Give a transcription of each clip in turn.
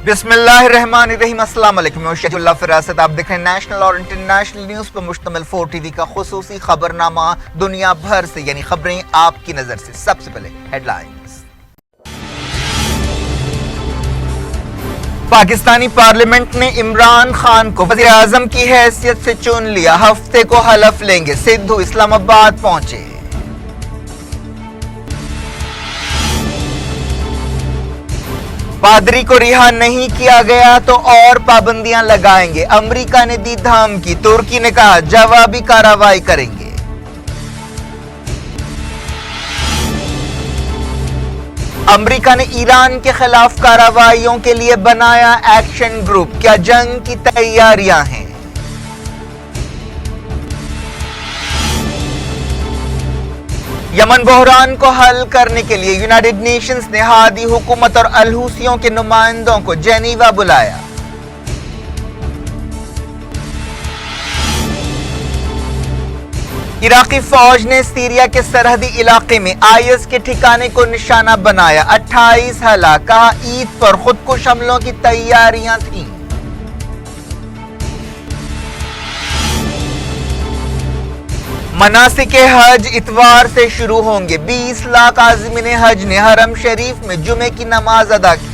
बिस्मिल्लाहिर्रहमानिर्रहीम। अस्सलाम वालेकुम। मैं शहजुल्लाह फिरासत, आप देख रहे हैं नेशनल और इंटरनेशनल न्यूज पर मुश्तमिल 4 टीवी का खुसूसी खबरनामा दुनिया भर से, यानी खबरें आपकी नजर से। सबसे पहले हेडलाइंस। पाकिस्तानी पार्लियामेंट ने इमरान खान को वजीर आजम की हैसियत से चुन लिया, हफ्ते को हलफ लेंगे। सिद्धू इस्लामाबाद पहुंचे। पादरी को रिहा नहीं किया गया तो और पाबंदियां लगाएंगे, अमेरिका ने दी धमकी। तुर्की ने कहा जवाबी कार्रवाई करेंगे। अमेरिका ने ईरान के खिलाफ कार्रवाइयों के लिए बनाया एक्शन ग्रुप, क्या जंग की तैयारियां हैं? यमन बहरान को हल करने के लिए यूनाइटेड नेशंस ने हादी हुकूमत और अलहूसियों के नुमाइंदों को जेनीवा बुलाया। इराकी फौज ने सीरिया के सरहदी इलाके में आईएस के ठिकाने को निशाना बनाया, 28 हलाक। कहा ईद पर खुदकुश हमलों की तैयारियां थीं। मनासिके हज इतवार से शुरू होंगे, 20 लाख आज़मीन हज ने हरम शरीफ में जुमे की नमाज अदा की।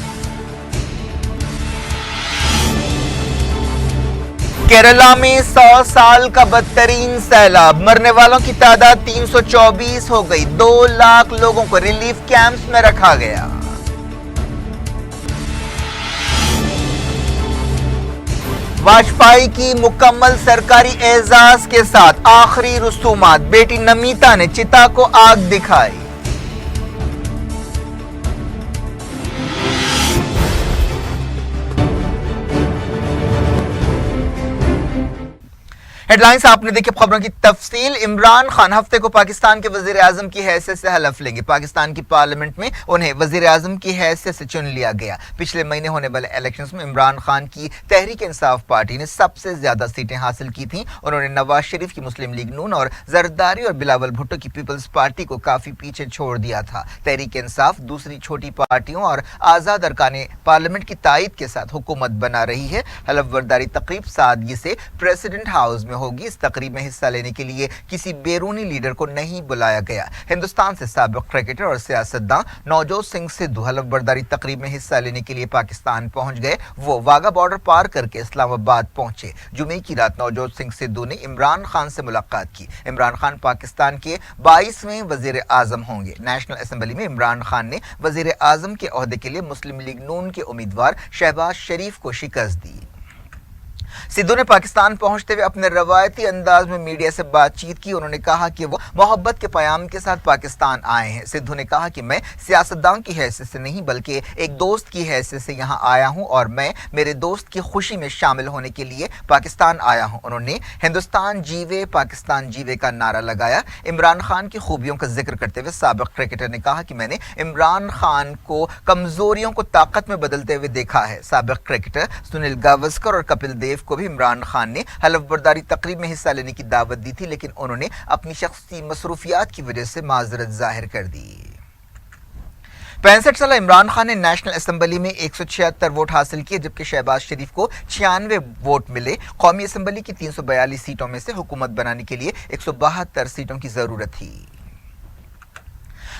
केरला में 100 साल का बदतरीन सैलाब, मरने वालों की तादाद 324 हो गई। 2 लाख लोगों को रिलीफ कैंप्स में रखा गया। वाजपेयी की मुकम्मल सरकारी एजाज के साथ आखिरी रसूमात, बेटी नमिता ने चिता को आग दिखाई। हेडलाइंस आपने देखी, खबरों की तफसील। इमरान खान हफ्ते को पाकिस्तान के वजीर आजम की हैसियत से हलफ लेंगे। पाकिस्तान की पार्लियामेंट में उन्हें वजीर आजम की हैसियत से चुन लिया गया। पिछले महीने होने वाले इलेक्शंस में इमरान खान की तहरीक इंसाफ पार्टी ने सबसे ज्यादा सीटें हासिल की थीं। उन्होंने नवाज शरीफ की मुस्लिम लीग नून और जरदारी और बिलावल भुट्टो की पीपल्स पार्टी को काफी पीछे छोड़ दिया था। तहरीक इंसाफ दूसरी छोटी पार्टियों और आजाद अरकान पार्लियामेंट की तायद के साथ हुकूमत बना रही है। हलफ बर्दारी तकरीब सादगी से प्रेसिडेंट हाउस में होगी। इस तकरीब में हिस्सा लेने के लिए किसी बैरूनी लीडर को नहीं बुलाया गया। हिंदुस्तान से साबिक क्रिकेटर और सियासतदान नवजोत सिंह सिद्धू हलफ बर्दारी तकरीब में हिस्सा लेने के लिए पाकिस्तान पहुंच गए। वो वाघा बॉर्डर पार करके इस्लामाबाद पहुंचे। जुमे की रात नवजोत सिंह सिद्धू ने इमरान खान से मुलाकात की। इमरान खान पाकिस्तान के 22वें वजीर आजम होंगे। नेशनल असेंबली में इमरान खान ने वजीर आजम के ओहदे के लिए मुस्लिम लीग नून के उम्मीदवार शहबाज शरीफ को शिकस्त दी। सिद्धू ने पाकिस्तान पहुंचते हुए अपने रवायती अंदाज में मीडिया से बातचीत की। उन्होंने कहा कि वो मोहब्बत के पैगाम के साथ पाकिस्तान आए हैं। सिद्धू ने कहा कि मैं सियासतदान की हैसियत से नहीं बल्कि एक दोस्त की हैसियत से यहाँ आया हूँ और मैं मेरे दोस्त की खुशी में शामिल होने के लिए पाकिस्तान आया हूँ। उन्होंने हिंदुस्तान जीवे पाकिस्तान जीवे का नारा लगाया। इमरान खान की खूबियों का जिक्र करते हुए साबिक क्रिकेटर ने कहा कि मैंने इमरान खान को कमजोरियों को ताकत में बदलते हुए देखा है। साबिक क्रिकेटर सुनील गावस्कर और कपिल देव को भी इमरान खान ने हलफ बर्दारी तकरीब में हिस्सा लेने की दावत दी थी, लेकिन उन्होंने अपनी शख्सी मसरूफियात की वजह से माजरत जाहिर कर दी। 65 साल इमरान खान ने नेशनल असेंबली में 176 वोट हासिल किए, जबकि शहबाज शरीफ को 96 वोट मिले। कौमी असेंबली की 342 सीटों में से हुकूमत बनाने के लिए 172 सीटों की जरूरत थी।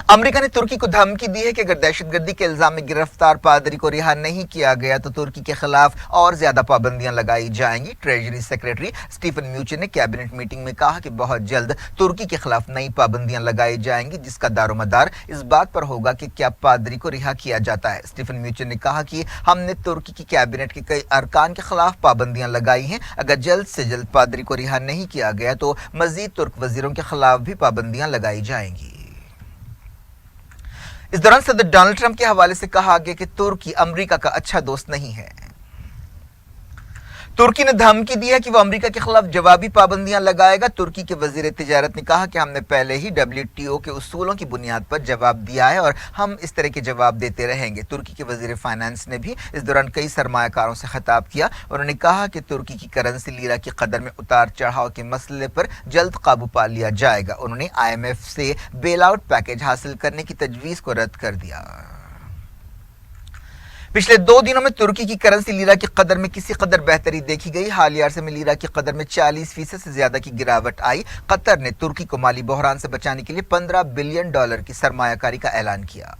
अमेरिका ने तुर्की को धमकी दी है कि अगर दहशतगर्दी के इल्जाम में गिरफ्तार पादरी को रिहा नहीं किया गया तो तुर्की के खिलाफ और ज्यादा पाबंदियां लगाई जाएंगी। ट्रेजरी सेक्रेटरी स्टीफन म्यूचिन ने कैबिनेट मीटिंग में कहा कि बहुत जल्द तुर्की के खिलाफ नई पाबंदियां लगाई जाएंगी, जिसका दारोमदार इस बात पर होगा कि क्या पादरी को रिहा किया जाता है। स्टीफन म्यूचिन ने कहा कि हमने तुर्की की कैबिनेट के कई अरकान के खिलाफ पाबंदियां लगाई हैं। अगर जल्द से जल्द पादरी को रिहा नहीं किया गया तो मजीद तुर्क वजीरों के खिलाफ भी पाबंदियां लगाई जाएंगी। इस दौरान सदर डोनाल्ड ट्रंप के हवाले से कहा गया कि तुर्की अमेरिका का अच्छा दोस्त नहीं है। तुर्की ने धमकी दी है कि वो अमेरिका के खिलाफ जवाबी पाबंदियां लगाएगा। तुर्की के वजीर तिजारत ने कहा कि हमने पहले ही WTO के उसूलों की बुनियाद पर जवाब दिया है और हम इस तरह के जवाब देते रहेंगे। तुर्की के वजीर फाइनेंस ने भी इस दौरान कई सरमायाकारों से खिताब किया। उन्होंने कहा कि तुर्की की करेंसी लीरा की कदर में उतार चढ़ाव के मसले पर जल्द काबू पा लिया जाएगा। उन्होंने IMF से बेल आउट पैकेज हासिल करने की तजवीज़ को रद्द कर दिया। पिछले 2 दिनों में तुर्की की करेंसी लीरा की कदर में किसी कदर बेहतरी देखी गई। हालिया अरसे में लीरा की कदर में 40% से ज्यादा की गिरावट आई। कतर ने तुर्की को माली बहरान से बचाने के लिए $15 बिलियन की सरमायाकारी का ऐलान किया।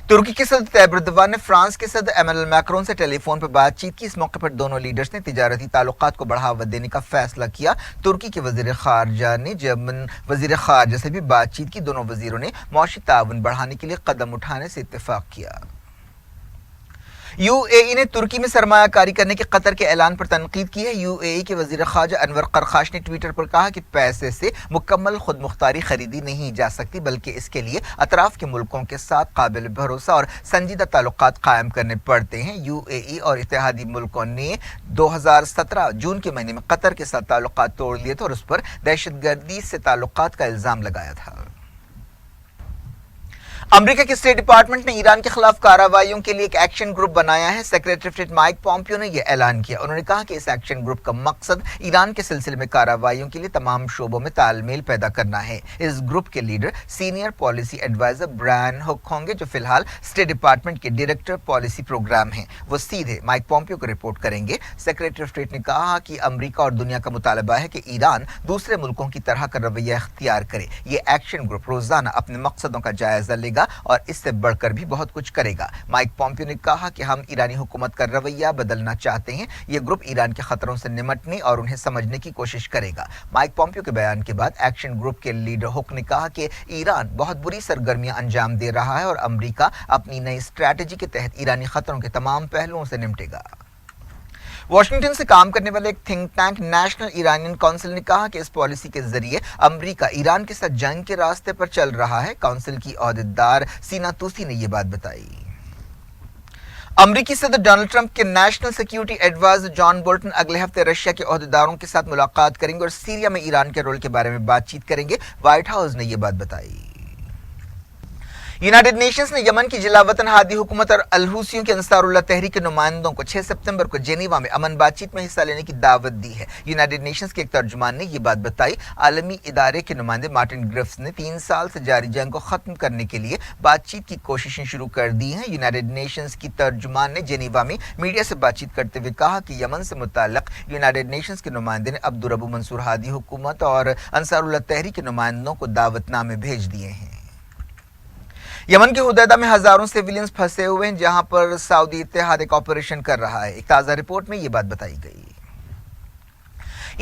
तुर्की के सदर तैयब एर्दोगान ने फ्रांस के सदर इमैनुअल मैक्रोन से टेलीफोन पर बातचीत की। इस मौके पर दोनों लीडर्स ने तिजारती ताल्लुकात को बढ़ावा देने का फैसला किया। तुर्की के वजीर खारजा ने जर्मन वजीर खारजा से भी बातचीत की। दोनों वजीरों ने मौशी ताउन बढ़ाने के लिए कदम उठाने से इत्तेफाक किया। यूएई ने तुर्की में सरमायाकारी करने के कतर के ऐलान पर तनकीद की है। यूएई के वजीर खारजा अनवर करखाश ने ट्विटर पर कहा कि पैसे से मुकम्मल खुद मुख्तारी खरीदी नहीं जा सकती, बल्कि इसके लिए अतराफ के मुल्कों के साथ काबिल भरोसा और संजीदा ताल्लुकात कायम करने पड़ते हैं। यूएई और इत्तेहादी मुल्कों ने 2017 जून के महीने में कतर के साथ ताल्लुकात तोड़ लिए थे और उस पर दहशतगर्दी से ताल्लुकात का इल्जाम लगाया था। अमेरिका के स्टेट डिपार्टमेंट ने ईरान के खिलाफ कार्रवाइयों के लिए एक एक्शन ग्रुप बनाया है। सेक्रेटरी स्टेट माइक पॉम्पियो ने यह ऐलान किया। उन्होंने कहा कि इस एक्शन ग्रुप का मकसद ईरान के सिलसिले में कार्रवाइयों के लिए तमाम शोबों में तालमेल पैदा करना है। इस ग्रुप के leader senior policy adviser Brian Hook होंगे, जो फिलहाल स्टेट डिपार्टमेंट के डायरेक्टर पॉलिसी प्रोग्राम हैं। वो सीधे माइक पॉम्पियो को रिपोर्ट करेंगे। सेक्रेटरी ऑफ स्टेट ने कहा कि अमेरिका और दुनिया का मुतालबा है कि ईरान दूसरे मुल्कों की तरह का रवैया इख्तियार करे। ये एक्शन ग्रुप रोजाना अपने मकसदों का जायजा लेगा और इससे बढ़कर भी बहुत कुछ करेगा। माइक पॉम्पियो ने कहा कि हम ईरानी हुकूमत का रवैया बदलना चाहते हैं। ये ग्रुप ईरान के खतरों से निमटने और उन्हें समझने की कोशिश करेगा। माइक पॉम्पियो के बयान के बाद एक्शन ग्रुप के लीडर हुक ने कहा कि ईरान बहुत बुरी सरगर्मियां अंजाम दे रहा है और अमेरिका अपनी नई स्ट्रैटेजी के तहत ईरानी खतरों के तमाम पहलुओं से निपटेगा। वाशिंगटन से काम करने वाले एक think tank national Iranian council ने कहा कि इस पॉलिसी के जरिए अमेरिका ईरान के साथ जंग के रास्ते पर चल रहा है। काउंसिल की ओहदेदार सीना तूसी ने यह बात बताई। अमेरिकी सदर डोनाल्ड ट्रंप के national security adviser John Bolton अगले हफ्ते रशिया के ओहदेदारों के साथ मुलाकात करेंगे और सीरिया में ईरान के रोल के बारे में बातचीत करेंगे। व्हाइट हाउस ने यह बात बताई। यूनाइटेड नेशंस ने यमन की जिलावतन हादी हुकूमत और अल-हुसियों के अंसारुल्लाह तहरीक के नुमाइंदों को 6 सितंबर को जेनीवा में अमन बातचीत में हिस्सा लेने की दावत दी है। यूनाइटेड नेशंस के एक तर्जुमान ने यह बात बताई। आलमी इदारे के नुमाइंदे मार्टिन ग्रिफ्स ने 3 साल से जारी जंग को खत्म करने के लिए बातचीत की कोशिशें शुरू कर दी हैं। यूनाइटेड नेशंस की तर्जुमान ने जेनीवा में मीडिया से बातचीत करते हुए कहा कि यमन से मुताल्लिक यूनाइटेड नेशंस के नुमाइंदे ने अब्दुल रब्बू मंसूर हादी हुकूमत और अंसारुल्लाह तहरीक के नुमाइंदों को दावतनामे भेज दिए हैं। यमन के हुदैदा में हजारों सिविलियंस फंसे हुए हैं, जहां पर सऊदी इत्तेहाद एक ऑपरेशन कर रहा है। एक ताज़ा रिपोर्ट में यह बात बताई गई।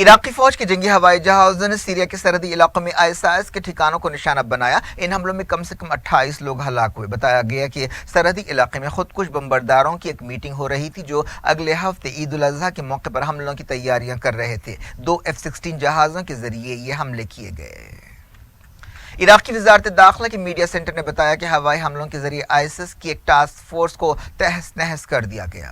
इराकी फौज के जंगी हवाई जहाज़ों ने सीरिया के सरहदी इलाकों में आईएसआईएस के ठिकानों को निशाना बनाया। इन हमलों में कम से कम 28 लोग हलाक हुए। बताया गया कि सरहदी इलाके में खुदकुश बम्बरदारों की एक मीटिंग हो रही थी, जो अगले हफ्ते ईद उल अजहा के मौके पर हमलों की तैयारियां कर रहे थे। 2 F-16 जहाज़ों के जरिए ये हमले किए गए। इराक की वजारत दाखिला के मीडिया सेंटर ने बताया कि हवाई हमलों के जरिए आईएसआईएस की एक टास्क फोर्स को तहस नहस कर दिया गया।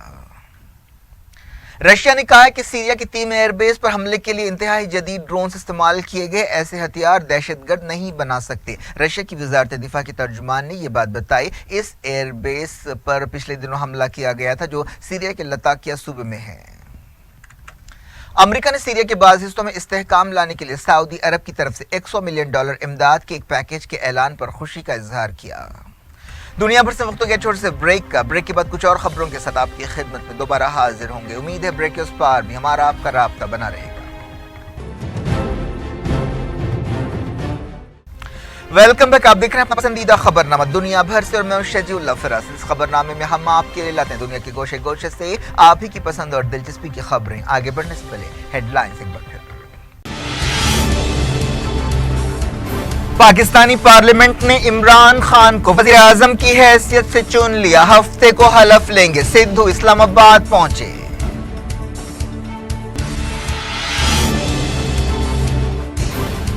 रशिया ने कहा है कि सीरिया की 3 एयरबेस पर हमले के लिए इंतहाई जदीद ड्रोन्स इस्तेमाल किए गए। ऐसे हथियार दहशतगर्द नहीं बना सकते। रशिया की वजारत दिफा के तर्जुमान ने यह बात बताई। इस एयरबेस पर पिछले दिनों हमला किया गया था, जो सीरिया के लताकिया सूबे में है। अमेरिका ने सीरिया के बाज़ हिस्सों में इस्तेहकाम लाने के लिए सऊदी अरब की तरफ से $100 मिलियन इमदाद के एक पैकेज के ऐलान पर खुशी का इजहार किया। दुनिया भर से वक्त हो गया छोटे से ब्रेक का। ब्रेक के बाद कुछ और खबरों के साथ आपकी खिदमत में दोबारा हाजिर होंगे। उम्मीद है ब्रेक के उस पार भी हमारा आपका राब्ता बना रहेगा। Welcome back. आप देख रहे हैं अपना पसंदीदा खबरनामा दुनिया भर से और मैं शजीउल्लाह फिरास। इस खबरनामे में हम आपके लिए लाते हैं दुनिया के गोशे गोशे से आप ही की पसंद और दिलचस्पी की खबरें। आगे बढ़ने से पहले हेडलाइंस एक बार फिर। पाकिस्तानी पार्लियामेंट ने इमरान खान को वज़ीर आज़म की हैसियत से चुन लिया। हफ्ते को हलफ लेंगे। सिद्धू इस्लामाबाद पहुंचे।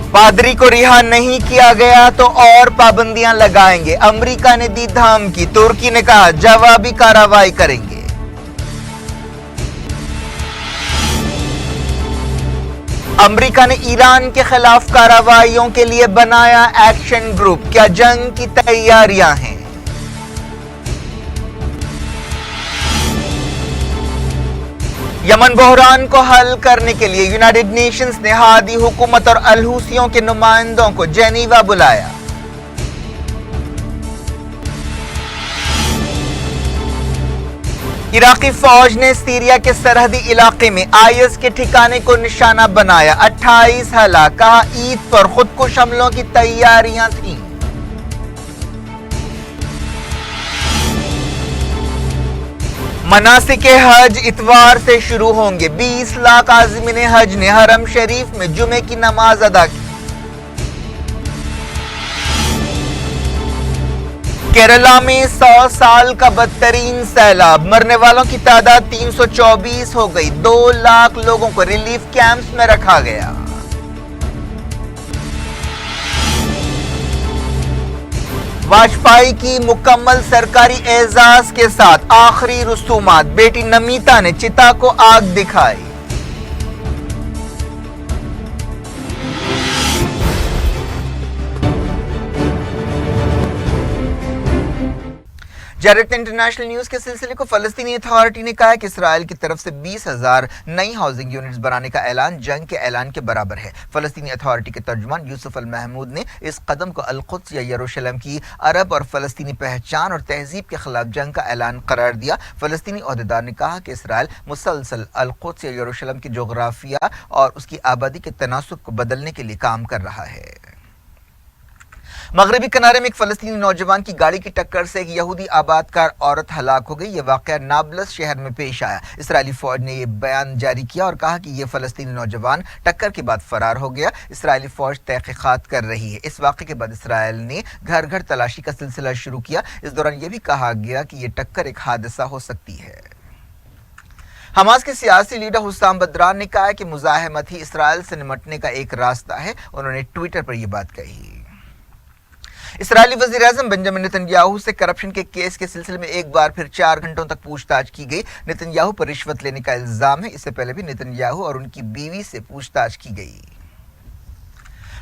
पादरी को रिहा नहीं किया गया तो और पाबंदियां लगाएंगे। अमेरिका ने दी धमकी। तुर्की ने कहा जवाबी कार्रवाई करेंगे। अमेरिका ने ईरान के खिलाफ कार्रवाइयों के लिए बनाया एक्शन ग्रुप। क्या जंग की तैयारियां हैं? यमन बहरान को हल करने के लिए यूनाइटेड नेशंस ने हादी हुकूमत और अल-हुसियों के नुमाइंदों को जेनीवा बुलाया। इराकी फौज ने सीरिया के सरहदी इलाके में आईएस के ठिकाने को निशाना बनाया, 28 हलाक, कहा ईद पर खुदकुश हमलों की तैयारियां थीं। मनासिक हज इतवार से शुरू होंगे, 20 लाख आज़मीन हज ने हरम शरीफ में जुमे की नमाज अदा की। केरला में 100 साल का बदतरीन सैलाब, मरने वालों की तादाद 324 हो गई, 2 लाख लोगों को रिलीफ कैंप्स में रखा गया। वाजपेयी की मुकम्मल सरकारी एजाज के साथ आखिरी रसूमात, बेटी नमिता ने चिता को आग दिखाई। जारत इंटरनेशनल न्यूज के सिलसिले को फलस्तीनी अथॉरिटी ने कहा है कि इसराइल की तरफ से 20,000 नई हाउसिंग यूनिट्स बनाने का ऐलान जंग के ऐलान के बराबर है। फलस्तीनी अथॉरिटी के तर्जुमान यूसुफ अल महमूद ने इस कदम को अल-कुद्स या यरूशलेम की अरब और फलस्तीनी पहचान और तहजीब के खिलाफ जंग का ऐलान करार दिया। फलस्तीनी ओहदेदार ने कहा कि इसराइल मुसलसल अल-कुद्स या यरूशलेम की जोग्राफिया और उसकी आबादी के तनासुब को बदलने के लिए काम कर रहा है। मगरबी किनारे में एक फलस्तीनी नौजवान की गाड़ी की टक्कर से एक यहूदी आबादकार औरत हलाक हो गई। यह वाकया नाबलस शहर में पेश आया। इसराइली फौज ने यह बयान जारी किया और कहा कि यह फलस्तीनी नौजवान टक्कर के बाद फरार हो गया। इसराइली फौज तहकीकात कर रही है। इस वाकये के बाद इसराइल ने घर घर तलाशी का सिलसिला शुरू किया। इस दौरान यह भी कहा गया कि यह टक्कर एक हादसा हो सकती है। हमास के सियासी लीडर हुस्साम बदरान ने कहा है कि मुजाहिमत ही इसराइल से निमटने का एक रास्ता है। उन्होंने ट्विटर पर यह बात कही। इसराइली वज़ीर-ए-आज़म बेंजामिन नेतन्याहू से करप्शन के केस के सिलसिले में एक बार फिर 4 घंटों तक पूछताछ की गई। नेतन्याहू पर रिश्वत लेने का इल्जाम है। इससे पहले भी नेतन्याहू और उनकी बीवी से पूछताछ की गई।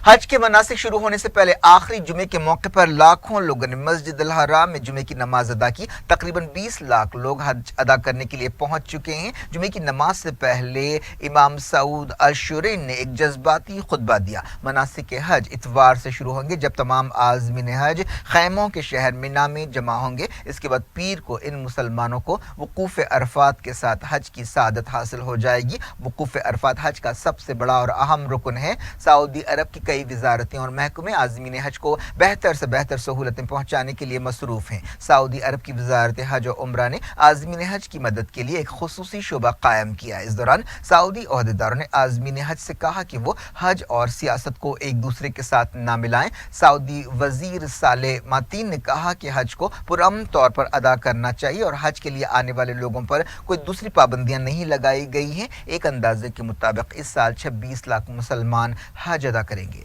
हज के मनासिक शुरू होने से पहले आखिरी जुमे के मौके पर लाखों लोगों ने मस्जिद अल हराम में जुमे की नमाज अदा की। तकरीबन 20 लाख लोग हज अदा करने के लिए पहुंच चुके हैं। जुमे की नमाज से पहले इमाम सऊद अल-शुरैन ने एक जज्बाती खुतबा दिया। मनासिक हज इतवार से शुरू होंगे, जब तमाम आज़मीन हज खैमों के शहर मिना में जमा होंगे। इसके बाद पीर को इन मुसलमानों को वकूफ़ अरफात के साथ हज की सादत हासिल हो जाएगी। वकूफ़ अरफात हज का सबसे बड़ा और अहम रुकन है। सऊदी अरब की कई वजारतें और महकमे आज़मीन हज को बेहतर से बेहतर सहूलतें पहुंचाने के लिए मसरूफ़ हैं। सऊदी अरब की वजारत हज और उम्रा ने आज़मीन हज की मदद के लिए एक खुसूसी शोबा कायम किया। इस दौरान सऊदी ओहदेदारों ने आज़मीन हज से कहा कि वो हज और सियासत को एक दूसरे के साथ ना मिलाएं। सऊदी वजीर साले मातीन ने कहा कि हज को पुरअमन तौर पर अदा करना चाहिए और हज के लिए आने वाले लोगों पर कोई दूसरी पाबंदियां नहीं लगाई गई हैं। एक अंदाजे के मुताबिक इस साल 26 लाख मुसलमान हज अदा करेंगे।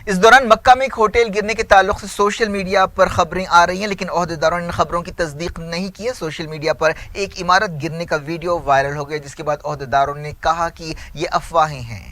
इस दौरान मक्का में एक होटल गिरने के ताल्लुक से सोशल मीडिया पर खबरें आ रही हैं, लेकिन ओहदेदारों ने इन खबरों की तस्दीक नहीं की है। सोशल मीडिया पर एक इमारत गिरने का वीडियो वायरल हो गया, जिसके बाद ओहदेदारों ने कहा कि ये अफवाहें हैं।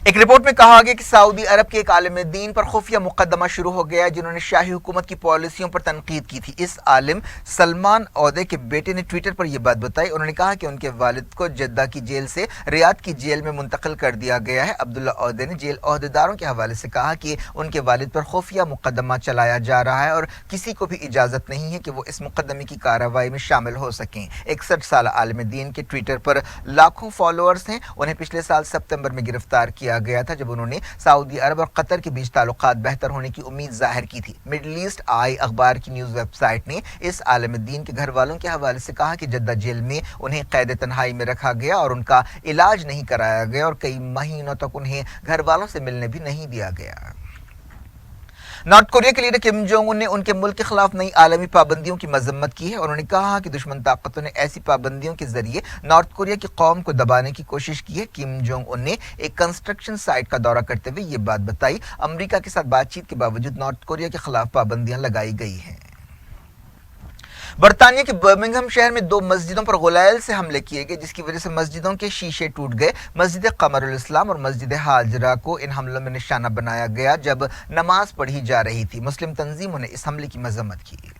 एक रिपोर्ट में कहा गया कि सऊदी अरब के एक आलिम दीन पर खुफिया मुकदमा शुरू हो गया, जिन्होंने शाही हुकूमत की पॉलिसियों पर तनकीद की थी। इस आलिम सलमान औदे के बेटे ने ट्विटर पर यह बात बताई। उन्होंने कहा कि उनके वालिद को जद्दा की जेल से रियाद की जेल में मुंतकिल कर दिया गया है। अब्दुल्ला औदे ने जेल ओहदेदारों के हवाले से कहा कि उनके वालिद पर खुफिया मुकदमा चलाया जा रहा है और किसी को भी इजाज़त नहीं है कि वो इस मुकदमे की कार्रवाई में शामिल हो सकें। 61 साल आलिम दीन के ट्विटर पर लाखों फॉलोअर्स हैं। उन्हें पिछले साल सितंबर में गिरफ्तार किया गया था, जब उन्होंने सऊदी अरब और कतर के बीच ताल्लुकात बेहतर होने की उम्मीद जाहिर की थी। मिडल ईस्ट आई अखबार की न्यूज़ वेबसाइट ने इस आलिम दीन के घर वालों के हवाले से कहा कि जद्दा जेल में उन्हें कैद तन्हाई में रखा गया और उनका इलाज नहीं कराया गया और कई महीनों तक उन्हें घर वालों से मिलने भी नहीं दिया गया। नॉर्थ कोरिया के लीडर किम जोंग उन ने उनके मुल्क के खिलाफ नई आलमी पाबंदियों की मजम्मत की है। उन्होंने कहा कि दुश्मन ताकतों ने ऐसी पाबंदियों के जरिए नॉर्थ कोरिया की कौम को दबाने की कोशिश की है। किम जोंग उन ने एक कंस्ट्रक्शन साइट का दौरा करते हुए ये बात बताई। अमेरिका के साथ बातचीत के बावजूद नॉर्थ कोरिया के खिलाफ पाबंदियां लगाई गई हैं। बरतानिया के बर्मिंघम शहर में 2 मस्जिदों पर गुलैल से हमले किए गए, जिसकी वजह से मस्जिदों के शीशे टूट गए। मस्जिद कमरुल इस्लाम और मस्जिद हाजरा को इन हमलों में निशाना बनाया गया जब नमाज पढ़ी जा रही थी। मुस्लिम तंजीमों ने इस हमले की मजम्मत की।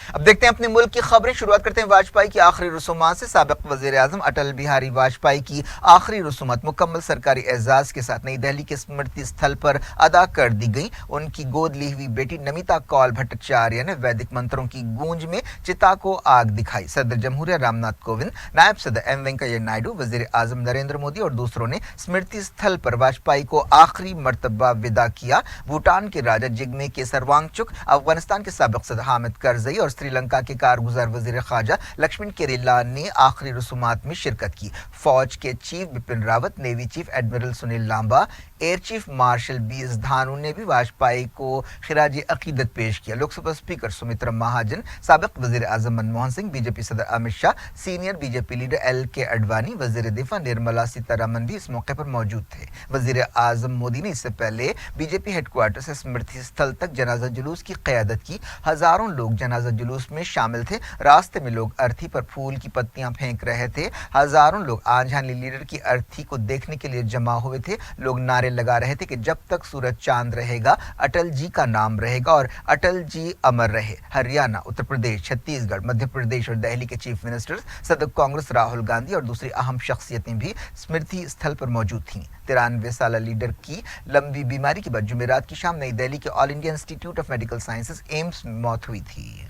अब देखते हैं अपने मुल्क की खबरें। शुरुआत करते हैं वाजपेयी की आखिरी रसूमात से। साबिक वजीर आजम अटल बिहारी वाजपेयी की आखिरी रसूमात मुकम्मल सरकारी एजाज के साथ नई दिल्ली के स्मृति स्थल पर अदा कर दी गई। उनकी गोद ली हुई बेटी नमिता कौल भट्टाचार्य ने वैदिक मंत्रों की गूंज में चिता को आग दिखाई। सदर जमहूरिया रामनाथ कोविंद, नायब सदर एम वेंकैया नायडू, वजीर आजम नरेंद्र मोदी और दूसरों ने स्मृति स्थल पर वाजपेयी को आखिरी मर्तबा विदा किया। भूटान के राजा जिग्मे केसर वांगचुक, अफगानिस्तान के साबिक सदर हामिद करजई और श्रीलंका के कारगुजार वजीर खारजा लक्ष्मण केरेला ने आखिरी रसूमात में शिरकत की। फौज के chief Bipin Rawat, navy chief admiral Sunil Lanba, air chief marshal BS Dhanoa ने भी वाजपेयी को खिराज अकीदत पेश किया। लोकसभा स्पीकर सुमित्रा महाजन, साबिक वजीर आजम मनमोहन सिंह, बीजेपी सदर Amit Shah, senior BJP leader LK. Advani, वजीर दिफा निर्मला सीतारमन भी इस मौके पर मौजूद थे। वजीर आजम मोदी ने इससे पहले बीजेपी हेडक्वार्टर से स्मृति स्थल तक जनाजा जुलूस की क़यादत की। हजारों लोग जनाजा जुलूस में शामिल थे। रास्ते में लोग अर्थी पर फूल की पत्तियां फेंक रहे थे। हजारों लोग आंजहानी लीडर की अर्थी को देखने के लिए जमा हुए थे। लोग नारे लगा रहे थे कि जब तक सूरज चांद रहेगा अटल जी का नाम रहेगा और अटल जी अमर रहे। हरियाणा, उत्तर प्रदेश, छत्तीसगढ़, मध्य प्रदेश और दिल्ली के चीफ मिनिस्टर्स, सदर कांग्रेस राहुल गांधी और दूसरी अहम शख्सियतें भी स्मृति स्थल पर मौजूद थीं। 93 साल लीडर की लंबी बीमारी के बाद जुमेरात की शाम नई दिल्ली के all India institute of medical sciences AIIMS में मौत हुई थी।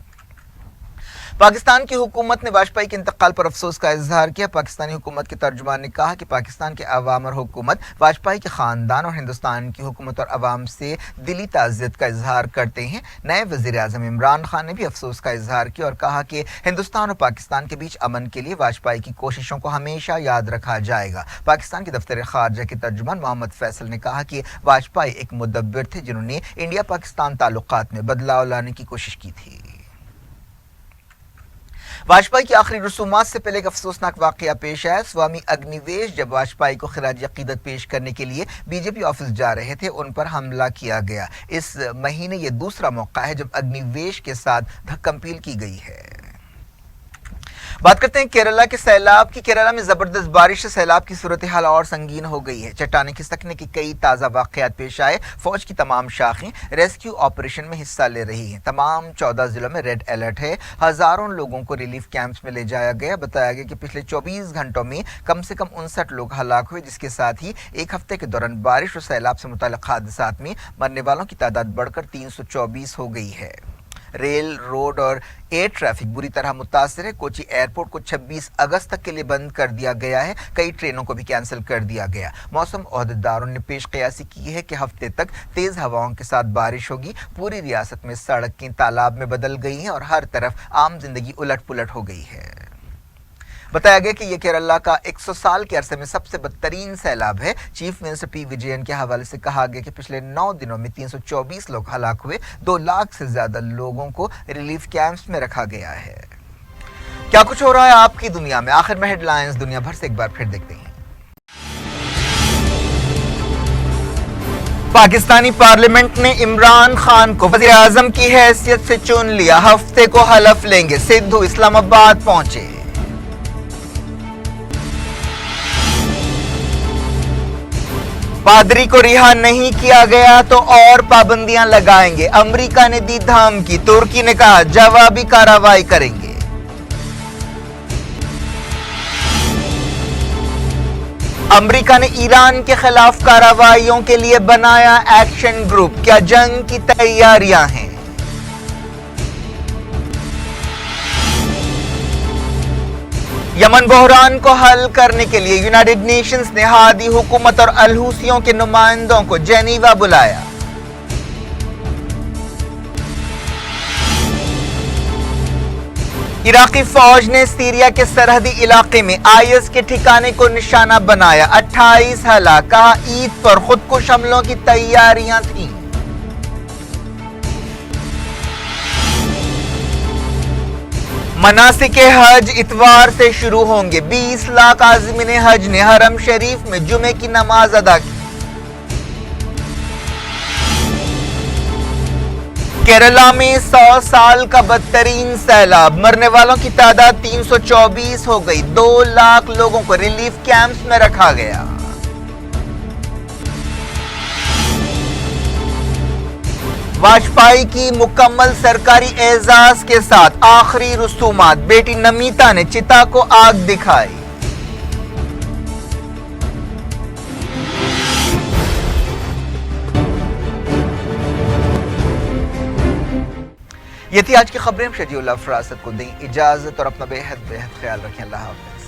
पाकिस्तान की हुकूमत ने वाजपेयी के इंतकाल पर अफसोस का इजहार किया। पाकिस्तानी हुकूमत के तर्जुमान ने कहा कि पाकिस्तान के अवाम और हुकूमत वाजपेयी के खानदान और हिंदुस्तान की हुकूमत और अवाम से दिली ताज़ियत का इजहार करते हैं। नए वज़ीर आज़म इमरान खान ने भी अफसोस का इजहार किया और कहा कि हिंदुस्तान और पाकिस्तान के बीच अमन के लिए वाजपेयी की कोशिशों को हमेशा याद रखा जाएगा। पाकिस्तान के दफ्तर खारजा के तर्जुमान मोहम्मद फैसल ने कहा कि वाजपेयी एक मुदब्बिर थे जिन्होंने इंडिया पाकिस्तान ताल्लुकात में बदलाव लाने की कोशिश की थी। वाजपेयी की आखिरी रसूमात से पहले एक अफसोसनाक वाकया पेश आया। स्वामी अग्निवेश जब वाजपेयी को खिराज अकीदत पेश करने के लिए बीजेपी ऑफिस जा रहे थे, उन पर हमला किया गया। इस महीने ये दूसरा मौका है जब अग्निवेश के साथ धक्कमपील की गई है। बात करते हैं केरला के सैलाब की। केरला में जबरदस्त बारिश से सैलाब की सूरत हाल और संगीन हो गई है। चट्टानें खिसकने के कई ताज़ा वाक़यात पेश आए। फौज की तमाम शाखें रेस्क्यू ऑपरेशन में हिस्सा ले रही हैं। तमाम 14 जिलों में रेड अलर्ट है। हजारों लोगों को रिलीफ कैंप्स में ले जाया गया। बताया गया कि पिछले 24 घंटों में कम से कम 59 लोग हलाक हुए, जिसके साथ ही एक हफ्ते के दौरान बारिश और सैलाब से मुताल्लिक़ हादसात में मरने वालों की तादाद बढ़कर 324 हो गई है। रेल, रोड और एयर ट्रैफिक बुरी तरह मुतासर है। कोची एयरपोर्ट को 26 अगस्त तक के लिए बंद कर दिया गया है। कई ट्रेनों को भी कैंसिल कर दिया गया। मौसम ओहदेदारों ने पेश क़यासी की है कि हफ्ते तक तेज़ हवाओं के साथ बारिश होगी। पूरी रियासत में सड़कें तालाब में बदल गई हैं और हर तरफ आम जिंदगी उलट पुलट हो गई है। बताया गया कि यह केरला का 100 साल के अरसे में सबसे बदतरीन सैलाब है। चीफ मिनिस्टर पी विजयन के हवाले से कहा गया कि पिछले 9 दिनों में 324 लोग हलाक हुए। 2 लाख से ज्यादा लोगों को रिलीफ कैंप्स में रखा गया है। क्या कुछ हो रहा है आपकी दुनिया में, आखिर में हेडलाइंस दुनिया भर से एक बार फिर देखते हैं। पाकिस्तानी पार्लियामेंट ने इमरान खान को वज़ीर आज़म की हैसियत से चुन लिया। हफ्ते को हलफ लेंगे। सिद्धू इस्लामाबाद पहुंचे। पादरी को रिहा नहीं किया गया तो और पाबंदियां लगाएंगे। अमेरिका ने दी धमकी। तुर्की ने कहा जवाबी कार्रवाई करेंगे। अमेरिका ने ईरान के खिलाफ कार्रवाइयों के लिए बनाया एक्शन ग्रुप। क्या जंग की तैयारियां हैं? यमन बहरान को हल करने के लिए यूनाइटेड नेशंस ने हादी हुकूमत और अलहूसियों के नुमाइंदों को जेनीवा बुलाया। इराकी फौज ने सीरिया के सरहदी इलाके में आईएस के ठिकाने को निशाना बनाया। 28 हलाक। कहा ईद पर खुदकुश हमलों की तैयारियां थीं। मनासिक हज इतवार से शुरू होंगे। 20 लाख आज़मीन हज ने हरम शरीफ में जुमे की नमाज अदा की। केरला में 100 साल का बदतरीन सैलाब। मरने वालों की तादाद 324 हो गई। 2 लाख लोगों को रिलीफ कैंप्स में रखा गया। वाजपेयी की मुकम्मल सरकारी एजाज के साथ आखिरी रसूमात, बेटी नमिता ने चिता को आग दिखाई। ये थी आज की खबरें। शेड्यूल फरासत को दें इजाजत और अपना बेहद ख्याल रखें। अल्लाह हाफ़िज़।